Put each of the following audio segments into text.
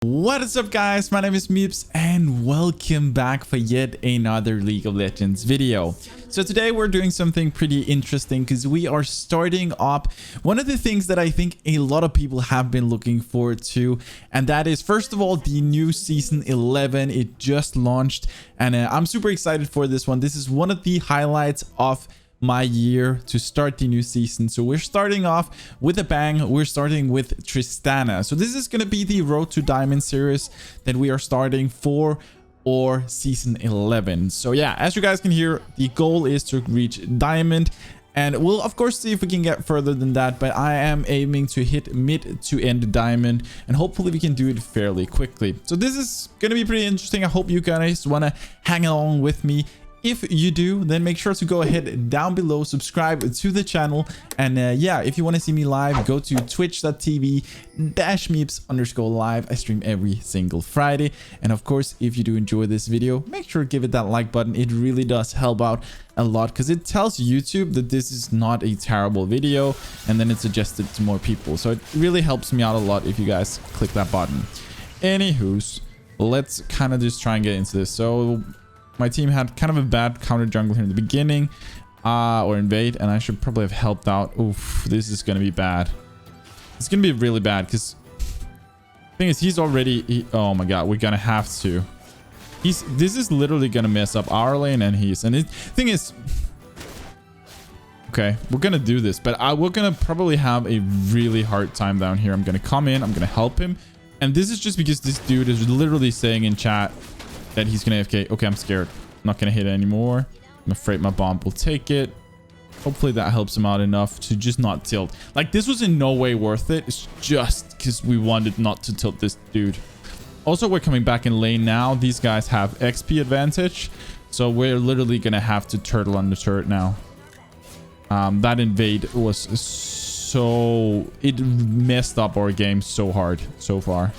What is up, guys? My name is MipZ and welcome back for yet another League of Legends video. So today we're doing something pretty interesting because we are starting up one of the things that I think a lot of people have been looking forward to, and that is, first of all, the new season 11. It just launched and I'm super excited for this one. This is one of the highlights of my year to start the new season. So we're starting off with a bang. We're starting with Tristana. So this is going to be the Road to Diamond series that we are starting for, or season 11. So yeah, as you guys can hear, the goal is to reach Diamond, and we'll of course see if we can get further than that, but I am aiming to hit mid to end Diamond, and hopefully we can do it fairly quickly. So this is going to be pretty interesting. I hope you guys want to hang along with me. If you do, then make sure to go ahead down below, subscribe to the channel, and yeah, if you want to see me live, go to twitch.tv/MipZ_live. I stream every single Friday, and of course, if you do enjoy this video, make sure to give it that like button. It really does help out a lot because it tells YouTube that this is not a terrible video, and then it's suggested to more people. So it really helps me out a lot if you guys click that button. Anywho's, let's kind of just try and get into this. So my team had kind of a bad counter jungle here in the beginning, or invade, and I should probably have helped out. Oof, this is gonna be bad. It's gonna be really bad because the thing is, he's already oh my god, we're gonna have to. This is literally gonna mess up our lane and his. And the thing is, okay, we're gonna do this, but we're gonna probably have a really hard time down here. I'm gonna come in, I'm gonna help him, and this is just because this dude is literally saying in chat that he's gonna AFK. Okay, I'm scared. I'm not gonna hit it anymore. I'm afraid my bomb will take it. Hopefully that helps him out enough to just not tilt. Like, this was in no way worth it. It's just because we wanted not to tilt this dude. Also, we're coming back in lane now. These guys have XP advantage, so we're literally gonna have to turtle on the turret now. That invade was so... it messed up our game so hard so far.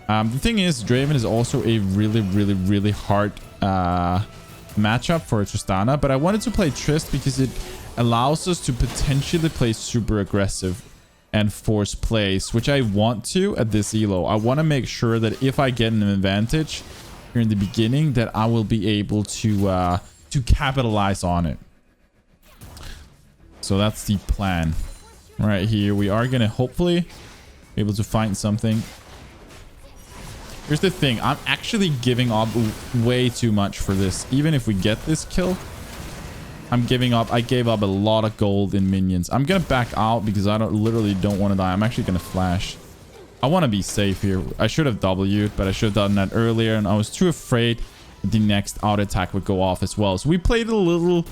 The thing is, Draven is also a really hard matchup for Tristana, but I wanted to play Trist because it allows us to potentially play super aggressive and force plays, which I want to at this elo. I want to make sure that if I get an advantage here in the beginning, that I will be able to capitalize on it. So that's the plan. Right here, we are gonna hopefully be able to find something. Here's the thing, I'm actually giving up way too much for this. Even if we get this kill, I'm giving up. I gave up a lot of gold in minions. I'm gonna back out because I literally don't want to die. I'm actually gonna flash. I want to be safe here. I should have W'd, but I should have done that earlier, and I was too afraid that the next auto attack would go off as well. So we played a little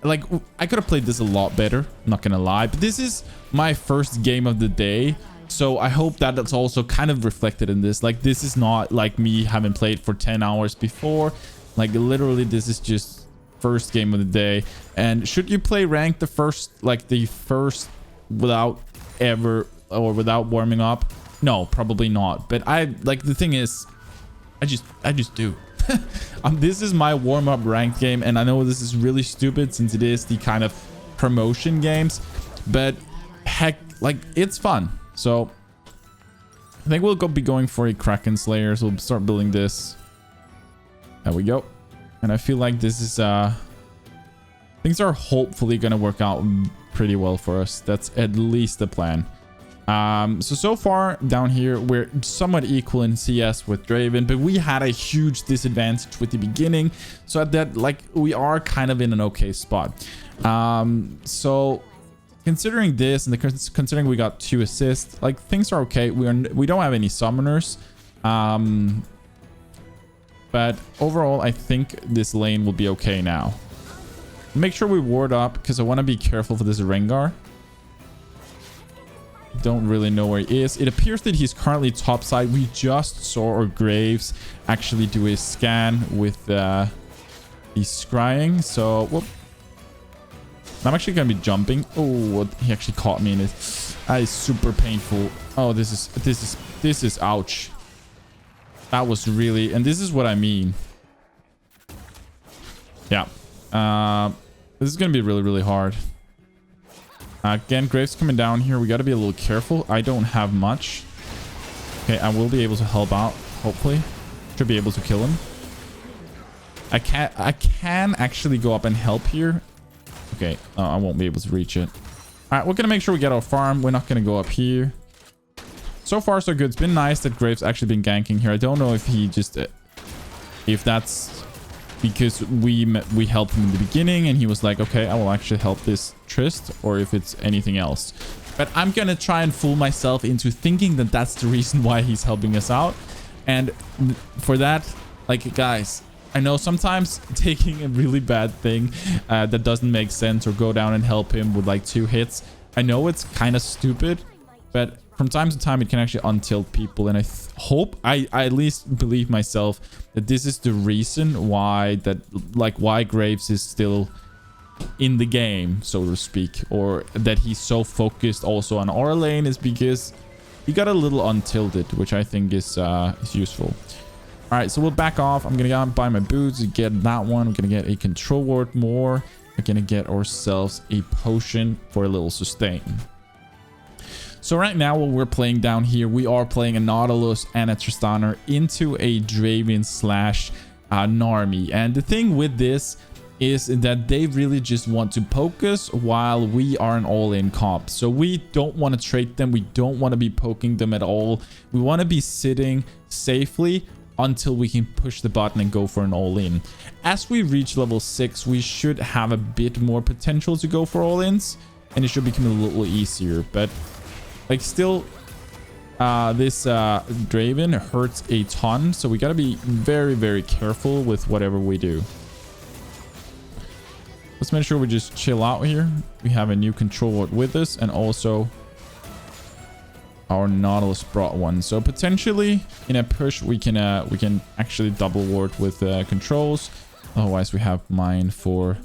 like, I could have played this a lot better, I'm not gonna lie, but this is my first game of the day. So I hope that that's also kind of reflected in this. Like, this is not like me having played for 10 hours before. Like, literally, this is just first game of the day. And should you play ranked the first without ever, or without warming up? No, probably not. But the thing is, I just do. This is my warm-up ranked game, and I know this is really stupid since it is the kind of promotion games, but heck, like, it's fun. So I think we'll be going for a Kraken Slayer. So we'll start building this. There we go. And I feel like this is things are hopefully gonna work out pretty well for us. That's at least the plan. So far down here we're somewhat equal in CS with Draven, but we had a huge disadvantage with the beginning. So at that, like, we are kind of in an okay spot. So considering this, and considering we got 2 assists, like, things are okay. We don't have any summoners, but overall I think this lane will be okay now. Make sure we ward up because I want to be careful for this Rengar. Don't really know where he is. It appears that he's currently top side. We just saw our Graves actually do a scan with the scrying. So whoop. I'm actually gonna be jumping. Oh, he actually caught me in it. That is super painful. Oh, this is ouch. That was really, and this is what I mean. Yeah. This is gonna be really hard. Again, Graves coming down here. We got to be a little careful. I don't have much. Okay, I will be able to help out, hopefully. Should be able to kill him. I can actually go up and help here. Okay, I won't be able to reach it. All right, we're gonna make sure we get our farm. We're not gonna go up here. So far, so good. It's been nice that Graves actually been ganking here. I don't know if he just... if that's because we helped him in the beginning and he was like, okay, I will actually help this Trist, or if it's anything else. But I'm gonna try and fool myself into thinking that that's the reason why he's helping us out. And for that, like, guys, I know sometimes taking a really bad thing that doesn't make sense, or go down and help him with like 2 hits, I know it's kind of stupid, but from time to time it can actually untilt people. And I hope, I at least believe myself that this is the reason why why Graves is still in the game, so to speak, or that he's so focused also on our lane, is because he got a little untilted, which I think is useful. All right, so we'll back off. I'm gonna go and buy my boots and get that one. We're gonna get a control ward more. We're gonna get ourselves a potion for a little sustain. So right now, what we're playing down here, we are playing a Nautilus and a Tristana into a Draven slash Narmi. And the thing with this is that they really just want to poke us while we are an all-in comp. So we don't want to trade them. We don't want to be poking them at all. We want to be sitting safely until we can push the button and go for an all-in. As we reach level 6, we should have a bit more potential to go for all-ins, and it should become a little easier. But like, still, this Draven hurts a ton, so we gotta be very, very careful with whatever we do. Let's make sure we just chill out here. We have a new control ward with us, and also our Nautilus brought one. So potentially in a push we can actually double ward with controls. Otherwise we have mine for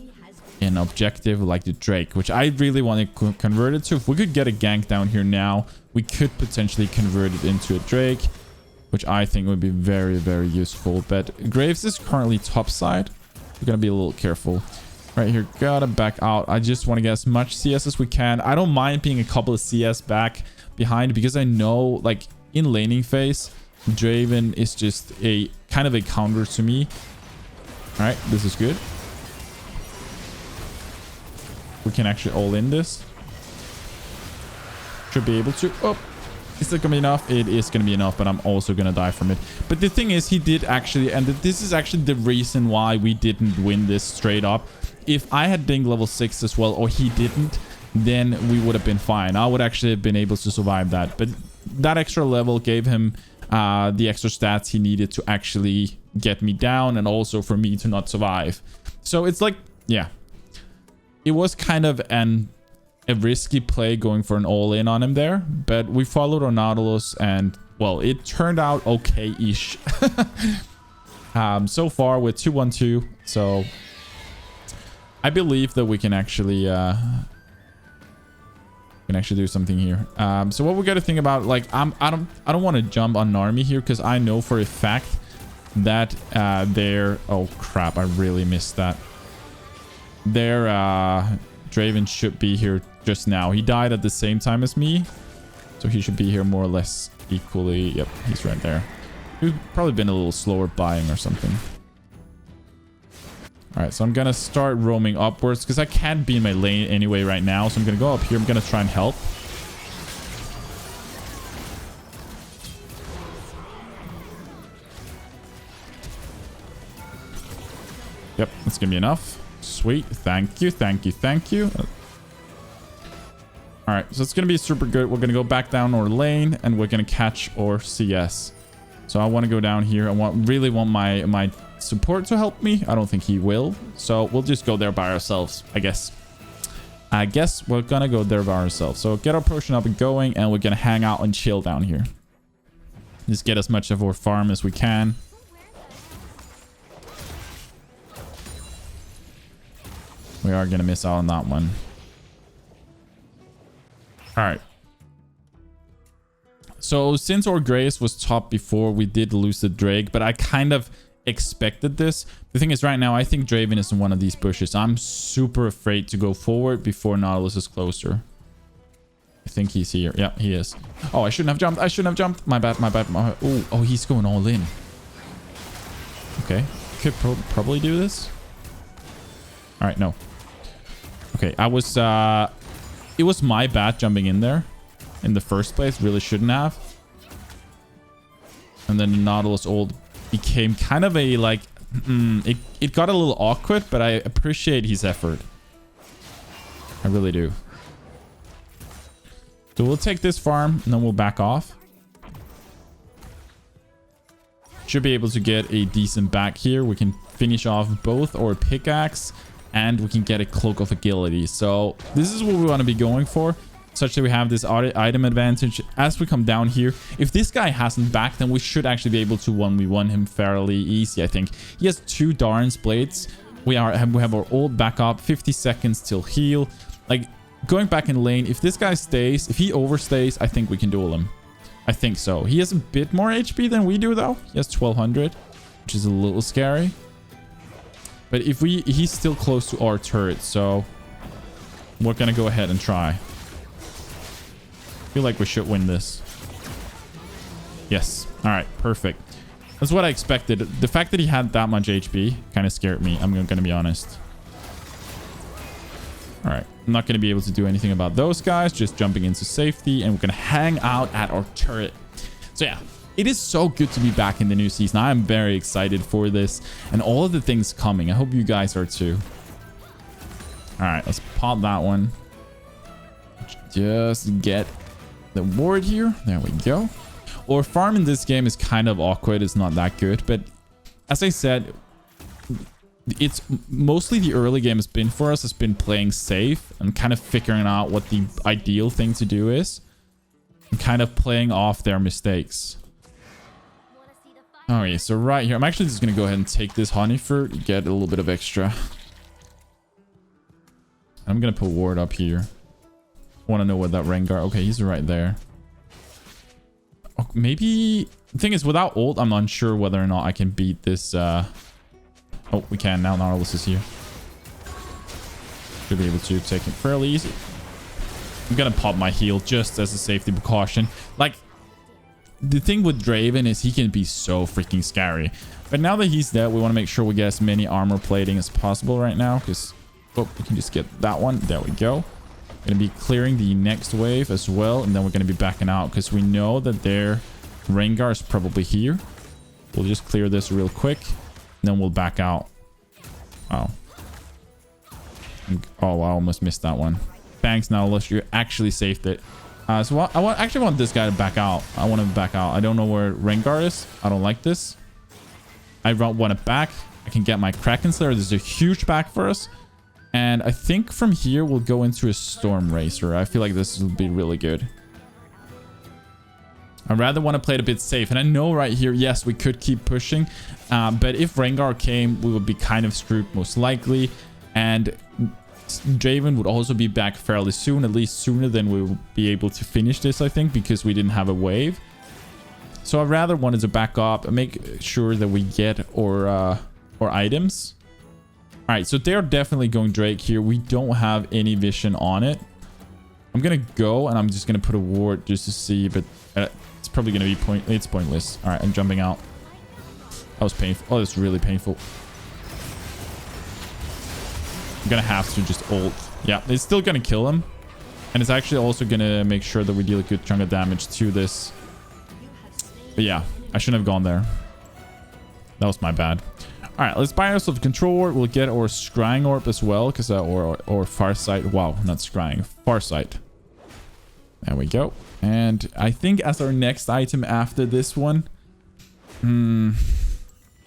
an objective like the Drake, which I really want to convert it to. If we could get a gank down here now, we could potentially convert it into a Drake, which I think would be very, very useful. But Graves is currently top side. We're gonna be a little careful right here. Gotta back out. I just want to get as much CS as we can. I don't mind being a couple of CS back behind, because I know, like, in laning phase, Draven is just a kind of a counter to me. All right, this is good. We can actually all in this. Should be able to. Oh, is that gonna be enough? It is gonna be enough, but I'm also gonna die from it. But the thing is, he did actually, and this is actually the reason why we didn't win this straight up. If I had dinged level 6 as well, or he didn't, then we would have been fine. I would actually have been able to survive that. But that extra level gave him the extra stats he needed to actually get me down, and also for me to not survive. So it's like, yeah, it was kind of a risky play going for an all-in on him there, but we followed our Nautilus, and well, it turned out okay-ish. So far we're 2-1-2, so I believe that we can actually do something here. So what we got to think about, like, I don't want to jump on Narmi here, because I know for a fact that their, oh crap, I really missed that. Their Draven should be here just now. He died at the same time as me, so he should be here more or less equally. Yep, he's right there. He's probably been a little slower buying or something. All right, so I'm gonna start roaming upwards, because I can't be in my lane anyway right now. So I'm gonna go up here. I'm gonna try and help. Yep, that's gonna be enough. Sweet. Thank you. Thank you. Thank you. All right, so it's gonna be super good. We're gonna go back down our lane, and we're gonna catch our CS. So I want to go down here. I really want my support to help me. I don't think he will, so we'll just go there by ourselves, I guess. We're gonna go there by ourselves. So get our potion up and going, and we're gonna hang out and chill down here. Just get as much of our farm as we can. We are gonna miss out on that one. All right. So since our Grace was top before, we did lose the Drake, but I kind of expected this. The thing is, right now I think Draven is in one of these bushes. I'm super afraid to go forward before Nautilus is closer. I think he's here. Yeah, he is. Oh, I shouldn't have jumped. I shouldn't have jumped. My bad, my bad. My bad. Oh, he's going all in. Okay. Could probably do this. All right, no. Okay, I was... it was my bad jumping in there in the first place. Really shouldn't have. And then the Nautilus ult became kind of a, like... it got a little awkward, but I appreciate his effort. I really do. So we'll take this farm, and then we'll back off. Should be able to get a decent back here. We can finish off both our pickaxe, and we can get a Cloak of Agility. So this is what we want to be going for, such that we have this item advantage as we come down here. If this guy hasn't backed, then we should actually be able to 1v1 him fairly easy, I think. He has 2 Darn's Blades. We have our ult back up, 50 seconds till heal. Like, going back in lane, if this guy stays, if he overstays, I think we can duel him. I think so. He has a bit more HP than we do, though. He has 1200, which is a little scary. But if he's still close to our turret, so we're gonna go ahead and try. Feel like we should win this. Yes. All right. Perfect. That's what I expected. The fact that he had that much HP kind of scared me. I'm gonna be honest. All right. I'm not going to be able to do anything about those guys. Just jumping into safety. And we're going to hang out at our turret. So yeah, it is so good to be back in the new season. I am very excited for this. And all of the things coming. I hope you guys are too. All right. Let's pop that one. Just get the ward here. There we go. Our farm in this game is kind of awkward. It's not that good. But as I said... it's mostly the early game has been for us has been playing safe and kind of figuring out what the ideal thing to do is and kind of playing off their mistakes. Okay, so right here, I'm actually just going to go ahead and take this honey fruit, get a little bit of extra. I'm going to put ward up here. I want to know what that Rengar... okay, he's right there. Oh, maybe... the thing is, without ult, I'm unsure whether or not I can beat this... oh, we can now. Nautilus is here. Should be able to take it fairly easy. I'm gonna pop my heal just as a safety precaution. Like, the thing with Draven is he can be so freaking scary. But now that he's dead, we want to make sure we get as many armor plating as possible right now. Because, oh, we can just get that one. There we go. Gonna be clearing the next wave as well. And then we're gonna be backing out because we know that their Rengar is probably here. We'll just clear this real quick. And then we'll back out. Oh. Oh, I almost missed that one. Thanks, Nautilus. You actually saved it. So I actually want this guy to back out. I want him to back out. I don't know where Rengar is. I don't like this. I want it back. I can get my Kraken Slayer. This is a huge back for us. And I think from here, we'll go into a Storm Racer. I feel like this will be really good. I rather want to play it a bit safe. And I know right here, yes, we could keep pushing. But if Rengar came, we would be kind of screwed most likely. And Draven would also be back fairly soon, at least sooner than we will be able to finish this, I think, because we didn't have a wave. So I rather wanted to back up and make sure that we get our items. All right, so they're definitely going Drake here. We don't have any vision on it. I'm going to go and I'm just going to put a ward just to see, but it's probably going to be it's pointless. All right, I'm jumping out. That was painful. Oh, that's really painful. I'm going to have to just ult. Yeah, it's still going to kill him. And it's actually also going to make sure that we deal a good chunk of damage to this. But yeah, I shouldn't have gone there. That was my bad. All right, let's buy ourselves a control orb. We'll get our scrying orb as well, because or farsight. Wow, not scrying, farsight. There we go. And I think as our next item after this one,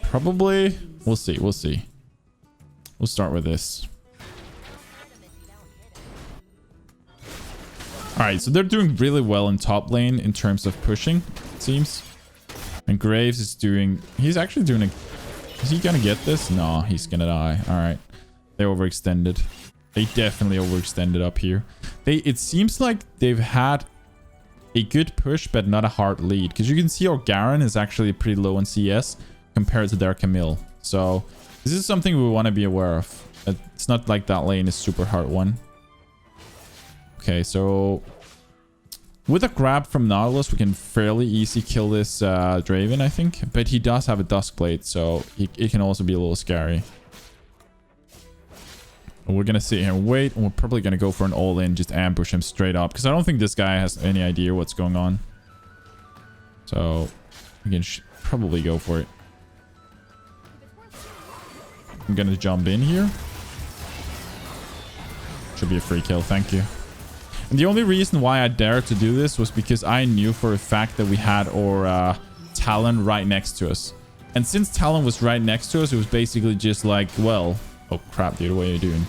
probably we'll see. We'll see. We'll start with this. All right, so they're doing really well in top lane in terms of pushing, it seems. And Graves is doing... he's actually doing a... is he gonna get this? No, he's gonna die. All right. They overextended. They definitely overextended up here. It seems like they've had a good push, but not a hard lead. Because you can see our Garen is actually pretty low in CS compared to their Camille. So this is something we want to be aware of. It's not like that lane is super hard one. Okay, so With a grab from Nautilus, we can fairly easy kill this Draven, I think. But he does have a Duskblade, so it can also be a little scary. We're going to sit here and wait. And we're probably going to go for an all-in, just ambush him straight up. Because I don't think this guy has any idea what's going on. So we can probably go for it. I'm going to jump in here. Should be a free kill, thank you. And the only reason why I dared to do this was because I knew for a fact that we had our Talon right next to us. And since Talon was right next to us, it was basically just like, well... Oh crap, dude, what are you doing?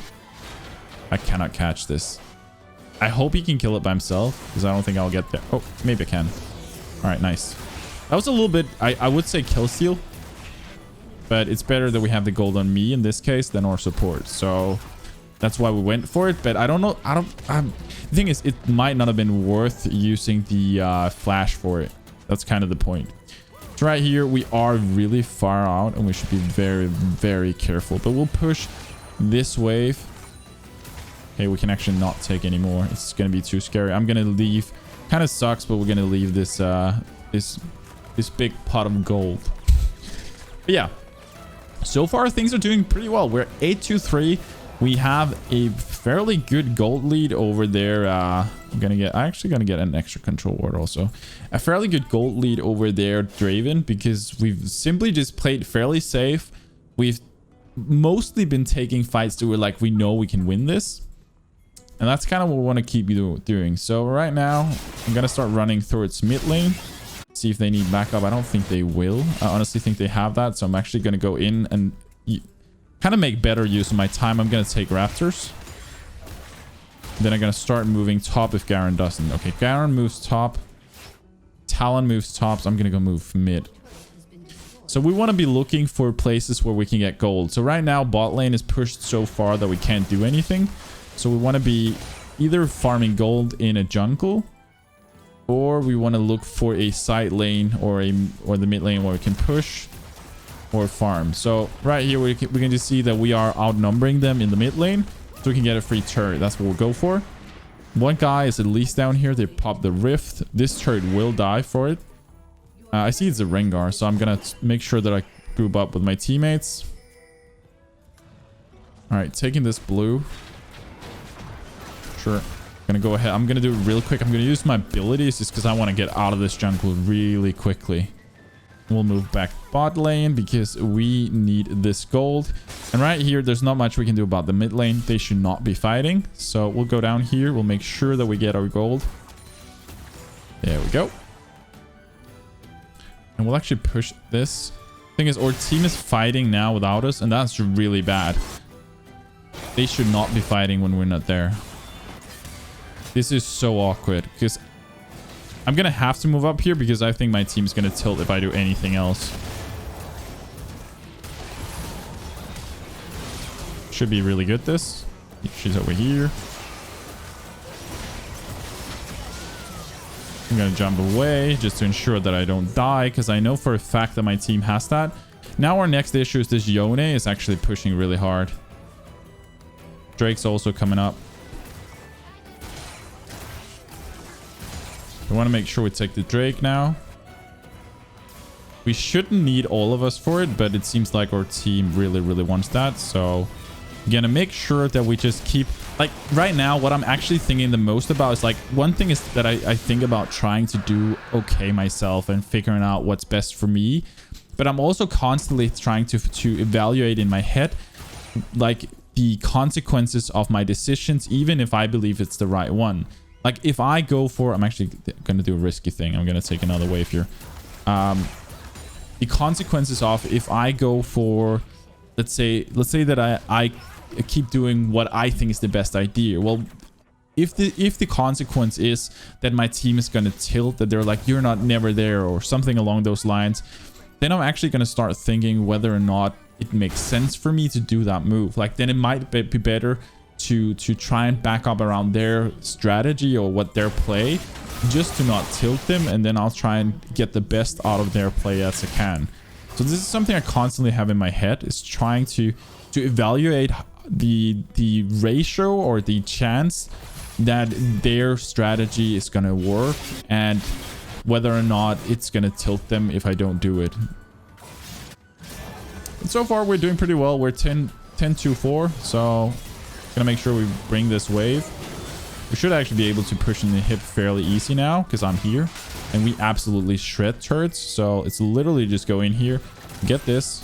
I cannot catch this. I hope he can kill it by himself, because I don't think I'll get there. Oh, maybe I can. Alright, nice. That was a little bit, I would say kill steal. But it's better that we have the gold on me in this case than our support. So... that's why we went for it, but I don't know. The thing is, it might not have been worth using the flash for it. That's kind of the point. So right here, we are really far out, and we should be very, very careful. But we'll push this wave. Okay, we can actually not take any more. It's going to be too scary. I'm going to leave. Kind of sucks, but we're going to leave this this big pot of gold. But yeah, so far things are doing pretty well. We're 8-2-3. We have a fairly good gold lead over there. I'm actually gonna get an extra control ward also. A fairly good gold lead over there, Draven, because we've simply just played fairly safe. We've mostly been taking fights that we're like, we know we can win this. And that's kind of what we want to keep doing. So right now, I'm gonna start running towards mid lane. See if they need backup. I don't think they will. I honestly think they have that. So I'm actually gonna go in and... kind of make better use of my time. I'm going to take Raptors. Then I'm going to start moving top if Garen doesn't. Okay, Garen moves top. Talon moves top. So I'm going to go move mid. So we want to be looking for places where we can get gold. So right now, bot lane is pushed so far that we can't do anything. So we want to be either farming gold in a jungle, or we want to look for a side lane or the mid lane where we can push or farm. So right here we can just see that we are outnumbering them in the mid lane, so we can get a free turret. That's what we'll go for. One guy is at least down here. They pop the rift. This turret will die for it. I see it's a Rengar, so I'm gonna make sure that I group up with my teammates. All right, taking this blue. Sure, gonna go ahead. I'm gonna do it real quick. I'm gonna use my abilities just because I want to get out of this jungle really quickly. We'll move back bot lane because we need this gold. And right here, there's not much we can do about the mid lane. They should not be fighting. So we'll go down here. We'll make sure that we get our gold. There we go. And we'll actually push this. Thing is, our team is fighting now without us, and that's really bad. They should not be fighting when we're not there. This is so awkward because... I'm going to have to move up here because I think my team's going to tilt if I do anything else. Should be really good, this. She's over here. I'm going to jump away just to ensure that I don't die, because I know for a fact that my team has that. Now our next issue is this Yone is actually pushing really hard. Drake's also coming up. We want to make sure we take the Drake now. We shouldn't need all of us for it, but it seems like our team really, really wants that. So I'm gonna make sure that we just keep... Like, right now, what I'm actually thinking the most about is, like, one thing is that I think about trying to do okay myself and figuring out what's best for me. But I'm also constantly trying to evaluate in my head, like, the consequences of my decisions, even if I believe it's the right one. Like, if I go for... I'm actually going to do a risky thing. I'm going to take another wave here. The consequences of if I go for... Let's say that I keep doing what I think is the best idea. Well, if the consequence is that my team is going to tilt, that they're like, you're not never there, or something along those lines, then I'm actually going to start thinking whether or not it makes sense for me to do that move. Like, then it might be better to try and back up around their strategy or what their play, just to not tilt them, and then I'll try and get the best out of their play as I can. So this is something I constantly have in my head, is trying to evaluate the ratio or the chance that their strategy is gonna work and whether or not it's gonna tilt them if I don't do it. And so far we're doing pretty well. We're 10-2-4, so gonna make sure we bring this wave. We should actually be able to push in the hip fairly easy now because I'm here and we absolutely shred turrets. So it's literally just go in here, get this.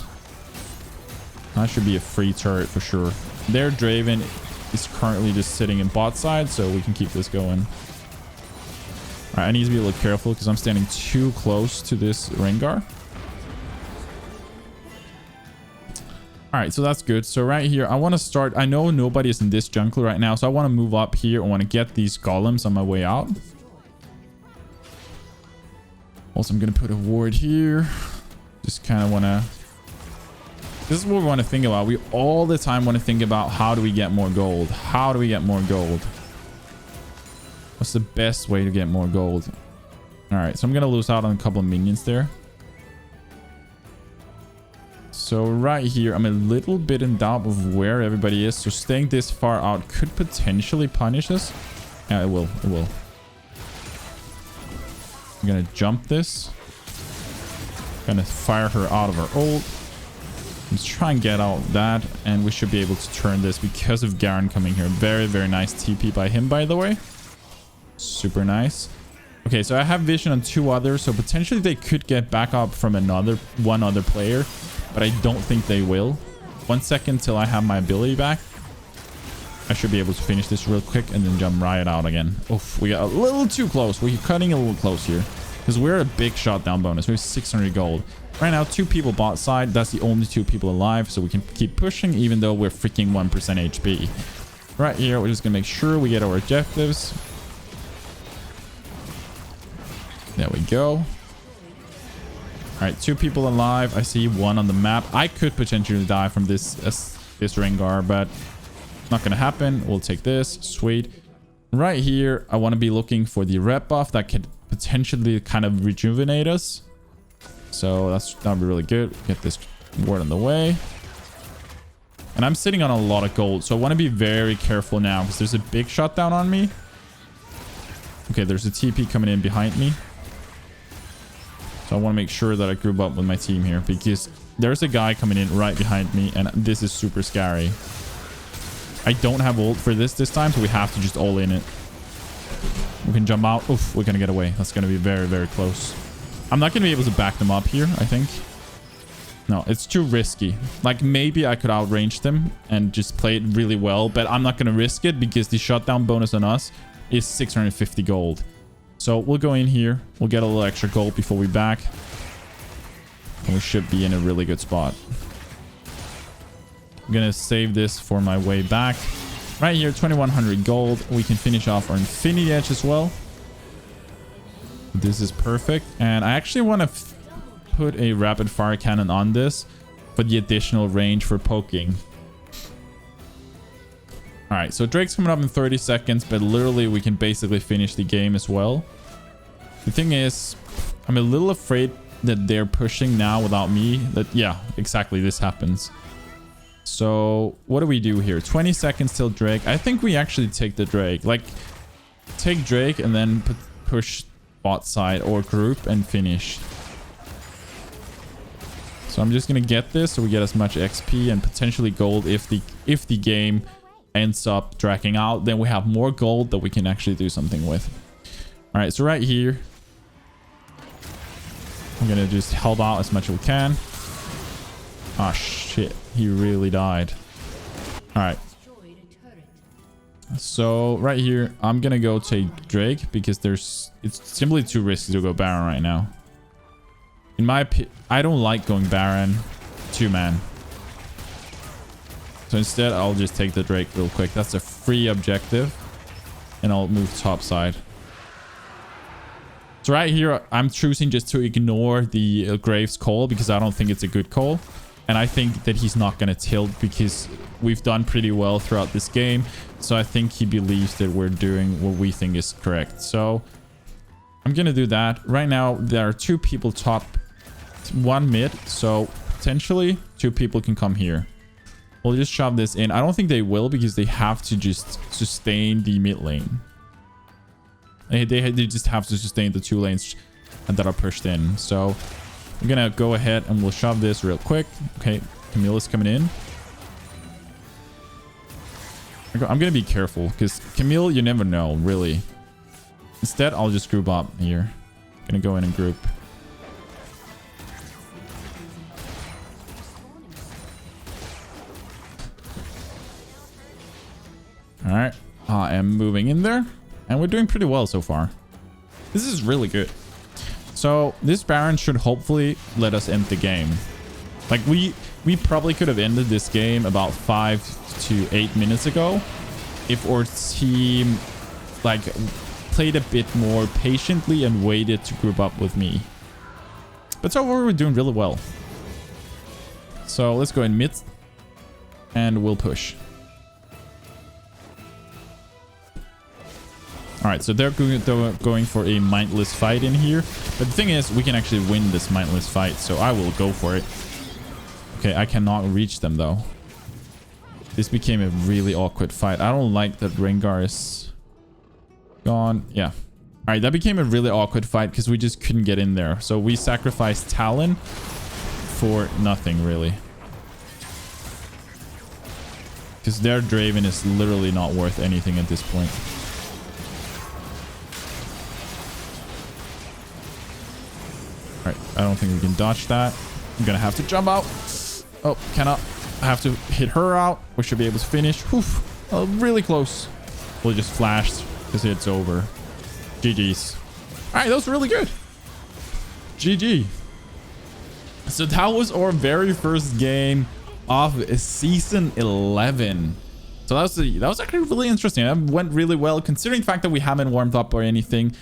That should be a free turret for sure. Their Draven is currently just sitting in bot side, so we can keep this going. All right, I need to be a little careful because I'm standing too close to this Rengar. All right, so that's good. So right here, I want to start. I know nobody is in this jungle right now, so I want to move up here. I want to get these golems on my way out. Also, I'm going to put a ward here. Just kind of want to... This is what we want to think about. We all the time want to think about how do we get more gold? How do we get more gold? What's the best way to get more gold? All right, so I'm going to lose out on a couple of minions there. So right here, I'm a little bit in doubt of where everybody is. So staying this far out could potentially punish us. Yeah, it will. It will. I'm going to jump this. Going to fire her out of her ult. Let's try and get out that. And we should be able to turn this because of Garen coming here. Very, very nice TP by him, by the way. Super nice. Okay, so I have vision on 2 others. So potentially they could get back up from one other player. But I don't think they will. 1 second till I have my ability back. I should be able to finish this real quick and then jump right out again. Oof, we got a little too close. We're cutting a little close here. Because we're a big shot down bonus. We have 600 gold. Right now, 2 people bot side. That's the only 2 people alive. So we can keep pushing even though we're freaking 1% HP. Right here, we're just going to make sure we get our objectives. There we go. All right, 2 people alive. I see 1 on the map. I could potentially die from this Rengar, but not going to happen. We'll take this. Sweet. Right here, I want to be looking for the rep buff that could potentially kind of rejuvenate us. So that'll be really good. Get this ward on the way. And I'm sitting on a lot of gold, so I want to be very careful now because there's a big shot down on me. Okay, there's a TP coming in behind me. So I want to make sure that I group up with my team here because there's a guy coming in right behind me and this is super scary. I don't have ult for this time, so we have to just all in it. We can jump out. Oof, we're going to get away. That's going to be very, very close. I'm not going to be able to back them up here, I think. No, it's too risky. Like maybe I could outrange them and just play it really well, but I'm not going to risk it because the shutdown bonus on us is 650 gold. So we'll go in here. We'll get a little extra gold before we back. And we should be in a really good spot. I'm going to save this for my way back. Right here, 2100 gold. We can finish off our Infinity Edge as well. This is perfect. And I actually want to put a rapid fire cannon on this for the additional range for poking. All right, so Drake's coming up in 30 seconds, but literally we can basically finish the game as well. The thing is, I'm a little afraid that they're pushing now without me. That, yeah, exactly, this happens. So what do we do here? 20 seconds till Drake. I think we actually take the Drake. Like, take Drake and then push bot side or group and finish. So I'm just going to get this so we get as much XP and potentially gold if the game ends up dragging out. Then we have more gold that we can actually do something with. All right, so right here, I'm going to just help out as much as we can. Ah, shit. He really died. All right. So right here, I'm going to go take Drake because it's simply too risky to go Baron right now. In my opinion, I don't like going Baron 2-man. So instead, I'll just take the Drake real quick. That's a free objective. And I'll move top side. So right here, I'm choosing just to ignore the Graves call because I don't think it's a good call. And I think that he's not going to tilt because we've done pretty well throughout this game. So I think he believes that we're doing what we think is correct. So I'm going to do that. Right now, there are 2 people top, 1 mid. So potentially 2 people can come here. We'll just shove this in. I don't think they will because they have to just sustain the mid lane. They just have to sustain the 2 lanes that are pushed in. So I'm gonna go ahead and we'll shove this real quick. Okay, Camille is coming in. I'm gonna be careful because Camille, you never know, really. Instead, I'll just group up here. Gonna go in and group. All right, I am moving in there, and we're doing pretty well so far. This is really good. So this Baron should hopefully let us end the game. Like we probably could have ended this game about 5 to 8 minutes ago if our team like played a bit more patiently and waited to group up with me. But so far we're doing really well. So let's go in mid and we'll push. All right, so they're going for a mindless fight in here. But the thing is, we can actually win this mindless fight, so I will go for it. Okay, I cannot reach them, though. This became a really awkward fight. I don't like that Rengar is gone. Yeah. All right, that became a really awkward fight because we just couldn't get in there. So we sacrificed Talon for nothing, really. Because their Draven is literally not worth anything at this point. All right, I don't think we can dodge that. I'm gonna have to jump out. Oh, cannot. I have to hit her out. We should be able to finish. Whew. Oh, really close. We'll just flashed because it's over. GG's. All right, that was really good. GG. So that was our very first game of season 11. So that was actually really interesting. That went really well considering the fact that we haven't warmed up or anything.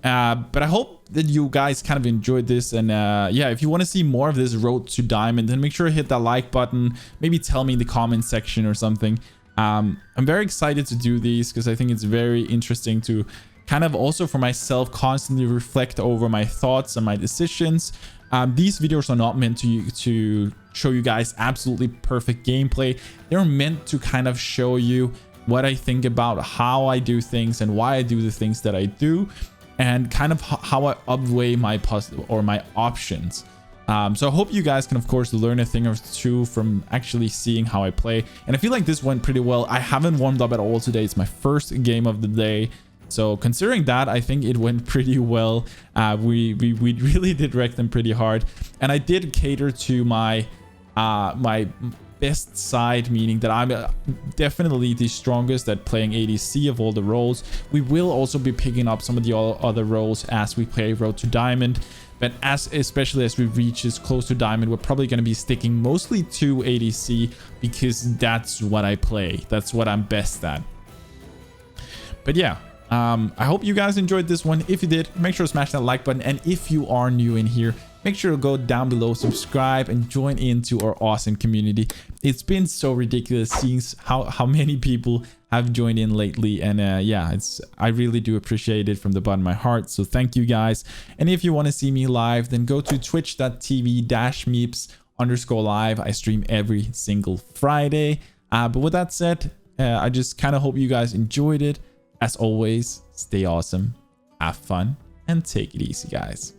But I hope that you guys kind of enjoyed this. And yeah, if you want to see more of this road to diamond, then make sure to hit that like button. Maybe tell me in the comment section or something. I'm very excited to do these because I think it's very interesting to kind of also for myself constantly reflect over my thoughts and my decisions. These videos are not meant to show you guys absolutely perfect gameplay. They're meant to kind of show you what I think about how I do things and why I do the things that I do, and kind of how I outweigh my options. So I hope you guys can, of course, learn a thing or two from actually seeing how I play. And I feel like this went pretty well. I haven't warmed up at all today. It's my first game of the day. So considering that, I think it went pretty well. We really did wreck them pretty hard. And I did cater to my my best side, meaning that I'm definitely the strongest at playing ADC of all the roles. We will also be picking up some of the other roles as we play Road to Diamond. But especially as we reach as close to Diamond, we're probably going to be sticking mostly to ADC because that's what I play. That's what I'm best at. But yeah, I hope you guys enjoyed this one. If you did, make sure to smash that like button. And if you are new in here, make sure to go down below, subscribe, and join into our awesome community. It's been so ridiculous seeing how many people have joined in lately. And yeah, I really do appreciate it from the bottom of my heart. So thank you guys. And if you want to see me live, then go to twitch.tv/MipZ_live. I stream every single Friday. But with that said, I just kind of hope you guys enjoyed it. As always, stay awesome, have fun, and take it easy, guys.